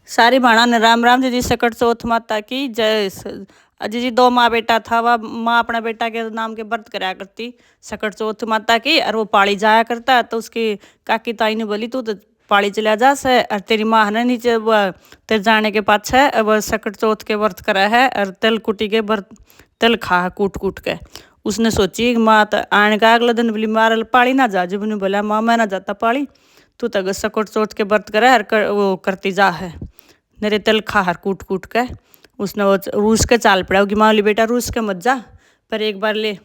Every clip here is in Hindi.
सारी भाणा ने राम राम जी। सकट चौथ माता की जय। अजी जी दो माँ बेटा था, वह माँ अपना बेटा के नाम के व्रत कराया करती सकट चौथ माता की, और वो पाली जाया करता। तो उसकी काकी ताई ने बोली तू तो पाली चला जा से, और तेरी माँ ने नीचे वह तेरे जाने के पाछे वह सकट चौथ के व्रत करा है, और तिल कुटी के व्रत तिल खा कूट कूट के। उसने सोची माँ तो आने का अगले दिन बोली मारे पाली ना जा। जब उन्हें बोला माँ मैं ना जाता पाली, तू तो सकट चौथ के व्रत करे और वो करती जा है मेरे तिल खा हर कूट कूट के। उसने वो रूस के चाल पड़ा कि माली बेटा रूस के मत जा, पर एक बार ले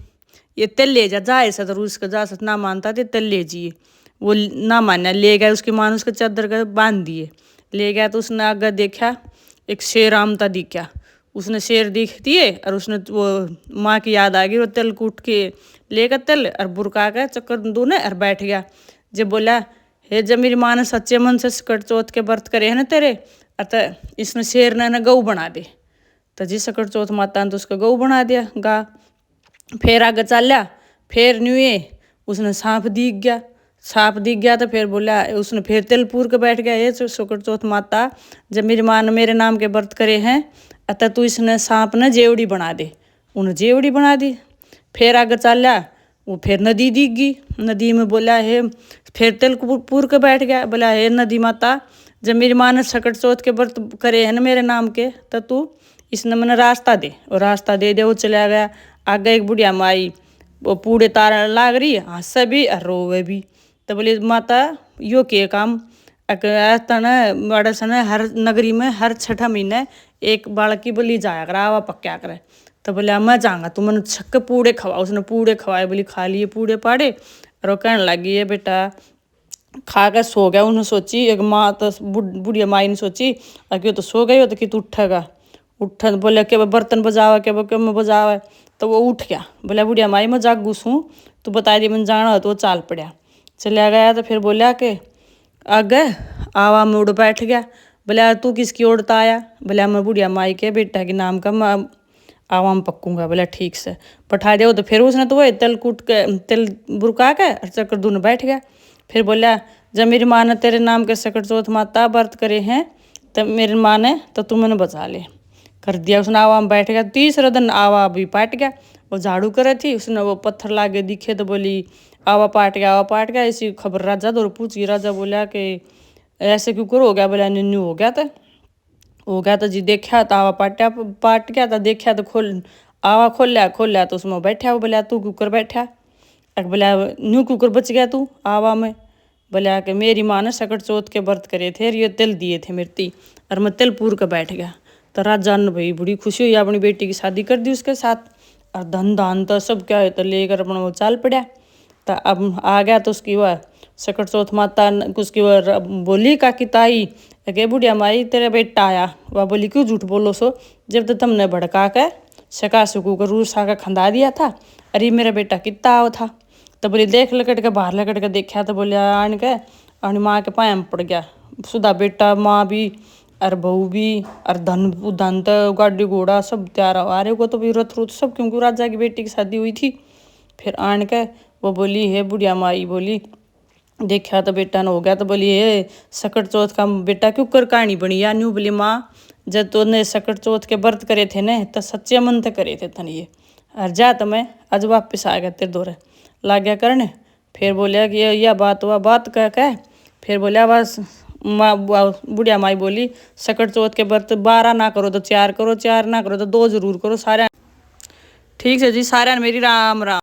ये तिल ले जा ऐसा तो रूस के जा सक ना मानता थे तिल ले जाइए। वो ना माना, ले गया उसकी माँ ने उसके चादर का बांध दिए। ले गया तो उसने आगे देखा एक शेर आमता दिखा। उसने शेर दिख दिए और उसने वो माँ की याद आ गई। वो तिल कूट के लेकर तिल और बुरका के चक्कर दूने और बैठ गया। जब बोला हे जब मेरी माँ ने सच्चे मन से सकट चौथ के व्रत करे है ना तेरे, अतः इसने शेर ने गऊ बना दे। तो जी सकट चौथ माता ने तो उसका गऊ बना दिया गा। फिर आगे चलिया, फिर न्यूए उसने सांप दिख गया। सांप दिख गया तो फिर बोला, उसने फिर तिल पूर के बैठ गया, ये सकट चौथ माता जब मेरी माँ ने मेरे नाम के व्रत करे हैं, अतः तू इसने सांप ने जेवड़ी बना दे। उन्हें जेवड़ी बना दी। फिर आगे चलिया, वो फिर नदी दिख गई। नदी में बोला है, फिर तिल पूर के बैठ गया। बोला हे नदी माता जब मेरी माँ ने सकट चौथ के व्रत करे हैं ना मेरे नाम के, तो तू इसने मैंने रास्ता दे। और रास्ता दे दे वो चला गया। आगे एक बुढ़िया माई वो पूड़े तार लाग रही हंस भी और रोवे भी। तो बोली माता यो के काम बड़े सन हर नगरी में हर छठा महीने एक बालक की बोली जाया करा आवा पक्या करे। तो बोले मैं जाऊँगा, तू मैंने छक्के पूड़े खवा। उसने पूड़े खवाए, बोली खा लिए पूड़े पाड़े। और वो कहने लगी ये बेटा खा कर सो गया। उन्होंने सोची एक माँ तो बुढ़िया माई ने सोची कि तो सो गई हो तो कि तू उठेगा। उठ बोले कि बर्तन बजावा के मैं बजावा। तो वो उठ गया। बोला बुढ़िया माई मैं जागू सूँ, तू बता दी मैंने जाना हो। तो वो चाल पड़ा चला गया। तो फिर बोला कि आगे आवा में उड़ बैठ गया। बोला तू किसकी ओरता आया। बोला मैं बुढ़िया माई के बेटा के नाम का मैं आवा में पक्कूंगा। बोला ठीक से पठा दो। तो फिर उसने तो वही तिल कूट के तिल बुरका के और चक्कर दून बैठ गया। फिर बोला जब मेरी माँ ने तेरे नाम के सकट चौथ माता व्रत करे हैं, तब मेरी माँ ने तो तू मैंने बचा ले कर दिया। उसने आवा में बैठ गया। तीसरे दिन आवा भी पाट गया। वो झाड़ू करे थी, उसने वो पत्थर लागे दिखे तो बोली आवा पाट गया आवा पाट गया। ऐसी खबर राजा दौर पूछी। राजा बोला कि ऐसे क्यों कर हो गया। बोला न्यू हो गया तो जी देखा तो आवा पाट गया। तो देखा तो आवा खोल तो उसमें बैठा। वो बोला तू क्यों बैठा। बोला न्यू कुकर बच गया तू आवा में। बोला कि मेरी माँ ने सकट चौथ के व्रत करे थे और ये तिल दिए थे मिर्ती, और मैं तिल पूर के बैठ गया। तो राजा ने भाई बड़ी खुशी हुई, अपनी बेटी की शादी कर दी उसके साथ। और धन धान तो सब क्या है तो लेकर अपना वो चाल पड़ा। तो अब आ गया तो उसकी वह सकट चौथ माता उसकी वह बोली काकी ताई के बुढ़िया माई तेरा बेटा आया। वह बोली क्यों झूठ बोलो सो, जब तो तुमने भड़का के शका सकू कर रूस आकर खंदा दिया था। अरे मेरा बेटा कितना आओ था। तो बोली देख लकट के बाहर लकट के देखा। तो बोलिया आन के अपनी माँ के पाया में पड़ गया। सुधा बेटा माँ भी और बहू भी और धन तो गाड़ी घोड़ा सब तैयार आ रहे को तो भी रथ रुथ सब, क्योंकि राजा की बेटी की शादी हुई थी। फिर आन के वो बोली हे बुढ़िया माई बोली देखा तो बेटा ने हो गया। तो बोली हे सकट चौथ का बेटा क्यों कर कहानी बनी या न्यू। बोली माँ जब तूने सकट चौथ के व्रत करे थे न तो सच्चे मन से करे थे तन ये, और जा तो मैं आज वापस आ गया तेरे दौरे ला गया करने। फिर बोलिया कि यह बात हुआ बात कह फिर बोलिया बस माँ बुढ़िया माई बोली सकट चौथ के व्रत 12 ना करो तो 4 करो, 4 ना करो तो 2 जरूर करो। सारे ठीक है जी, सारे मेरी राम राम।